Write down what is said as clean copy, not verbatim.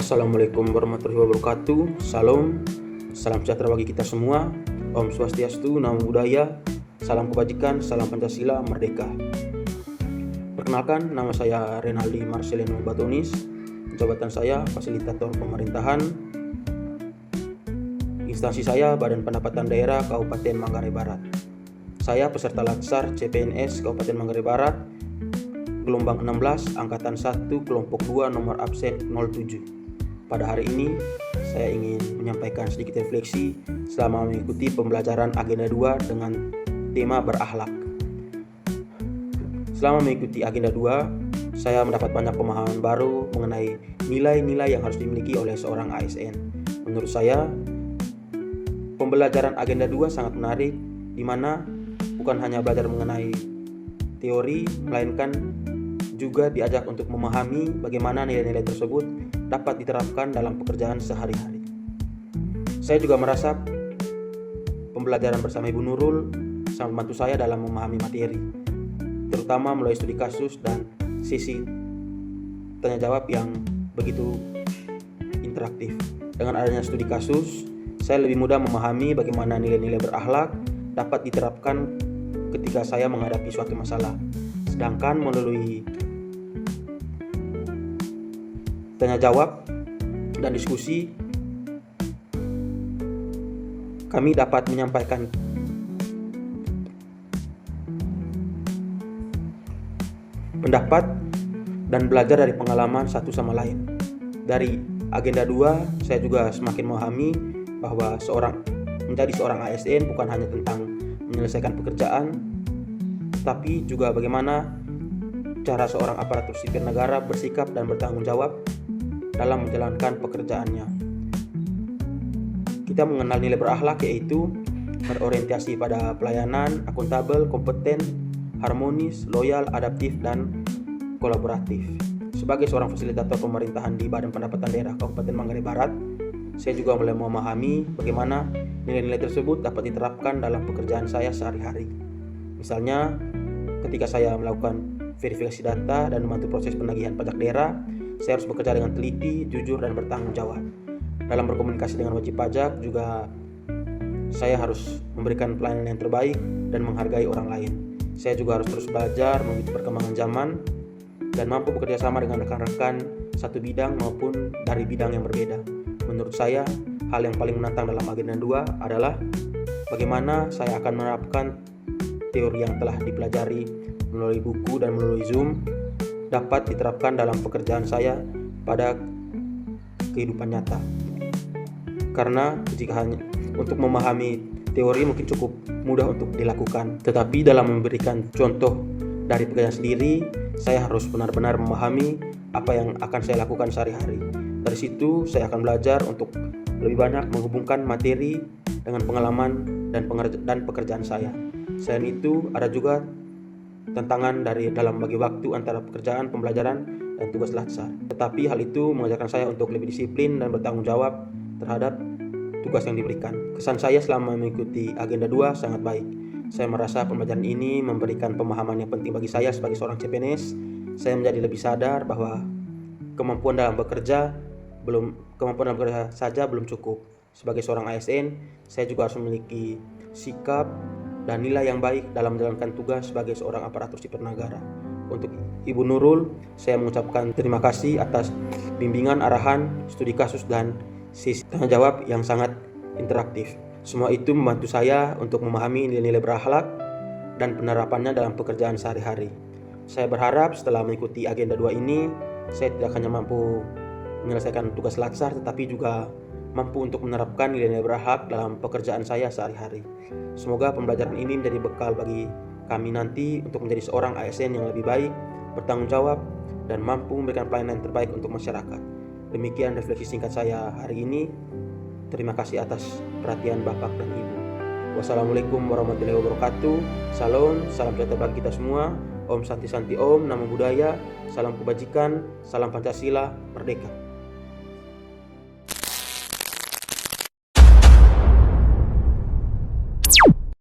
Assalamualaikum warahmatullahi wabarakatuh. Salam sejahtera bagi kita semua. Om Swastiastu, Namo Buddhaya, salam kebajikan, salam Pancasila, merdeka. Perkenalkan, nama saya Renaldi Marcelino Batonis. Jabatan saya fasilitator pemerintahan. Instansi saya Badan Pendapatan Daerah Kabupaten Manggarai Barat. Saya peserta Latsar CPNS Kabupaten Manggarai Barat, gelombang 16, angkatan 1, kelompok 2, nomor absen 07. Pada hari ini, saya ingin menyampaikan sedikit refleksi selama mengikuti pembelajaran agenda 2 dengan tema berakhlak. Selama mengikuti agenda 2, saya mendapat banyak pemahaman baru mengenai nilai-nilai yang harus dimiliki oleh seorang ASN. Menurut saya, pembelajaran agenda 2 sangat menarik, di mana bukan hanya belajar mengenai teori, melainkan juga diajak untuk memahami bagaimana nilai-nilai tersebut dapat diterapkan dalam pekerjaan sehari-hari. Saya juga merasa pembelajaran bersama Ibu Nurul sangat membantu saya dalam memahami materi, terutama melalui studi kasus dan sesi tanya jawab yang begitu interaktif. Dengan adanya studi kasus, saya lebih mudah memahami bagaimana nilai-nilai berakhlak dapat diterapkan ketika saya menghadapi suatu masalah. Sedangkan melalui tanya jawab dan diskusi, kami dapat menyampaikan pendapat dan belajar dari pengalaman satu sama lain. Dari agenda 2, saya juga semakin memahami bahwa menjadi seorang ASN bukan hanya tentang menyelesaikan pekerjaan, tapi juga bagaimana cara seorang aparatur sipil negara bersikap dan bertanggung jawab dalam menjalankan pekerjaannya. Kita mengenal nilai berakhlak, yaitu berorientasi pada pelayanan, akuntabel, kompeten, harmonis, loyal, adaptif, dan kolaboratif. Sebagai seorang fasilitator pemerintahan di Badan Pendapatan Daerah Kabupaten Manggarai Barat, saya juga mulai memahami bagaimana nilai-nilai tersebut dapat diterapkan dalam pekerjaan saya sehari-hari. Misalnya, ketika saya melakukan verifikasi data dan membantu proses penagihan pajak daerah, saya harus bekerja dengan teliti, jujur, dan bertanggung jawab. Dalam berkomunikasi dengan wajib pajak juga, saya harus memberikan pelayanan yang terbaik dan menghargai orang lain. Saya juga harus terus belajar mengikuti perkembangan zaman dan mampu bekerja sama dengan rekan-rekan satu bidang maupun dari bidang yang berbeda. Menurut saya, hal yang paling menantang dalam agenda 2 adalah bagaimana saya akan menerapkan teori yang telah dipelajari melalui buku dan melalui Zoom dapat diterapkan dalam pekerjaan saya pada kehidupan nyata. Karena jika hanya untuk memahami teori mungkin cukup mudah untuk dilakukan, tetapi dalam memberikan contoh dari pekerjaan sendiri, saya harus benar-benar memahami apa yang akan saya lakukan sehari-hari. Dari situ saya akan belajar untuk lebih banyak menghubungkan materi dengan pengalaman dan pekerjaan saya. Selain itu, ada juga tantangan dalam bagi waktu antara pekerjaan, pembelajaran, dan tugas latsar. Tetapi hal itu mengajarkan saya untuk lebih disiplin dan bertanggung jawab terhadap tugas yang diberikan. Kesan saya selama mengikuti agenda 2 sangat baik. Saya merasa pembelajaran ini memberikan pemahaman yang penting bagi saya sebagai seorang CPNS. Saya menjadi lebih sadar bahwa kemampuan dalam bekerja saja belum cukup. Sebagai seorang ASN, saya juga harus memiliki sikap dan nilai yang baik dalam menjalankan tugas sebagai seorang aparatur sipil negara. Untuk Ibu Nurul, saya mengucapkan terima kasih atas bimbingan, arahan, studi kasus, dan sesi tanya jawab yang sangat interaktif. Semua itu membantu saya untuk memahami nilai-nilai berakhlak dan penerapannya dalam pekerjaan sehari-hari. Saya berharap setelah mengikuti agenda 2 ini, saya tidak hanya mampu menyelesaikan tugas latsar, tetapi juga mampu untuk menerapkan nilai-nilai berakhlak dalam pekerjaan saya sehari-hari. Semoga pembelajaran ini menjadi bekal bagi kami nanti untuk menjadi seorang ASN yang lebih baik, bertanggung jawab, dan mampu memberikan pelayanan yang terbaik untuk masyarakat. Demikian refleksi singkat saya hari ini. Terima kasih atas perhatian Bapak dan Ibu. Wassalamualaikum warahmatullahi wabarakatuh. Salam sejahtera bagi kita semua. Om Santi Santi Om, Namo Buddhaya, salam kebajikan, salam Pancasila, merdeka.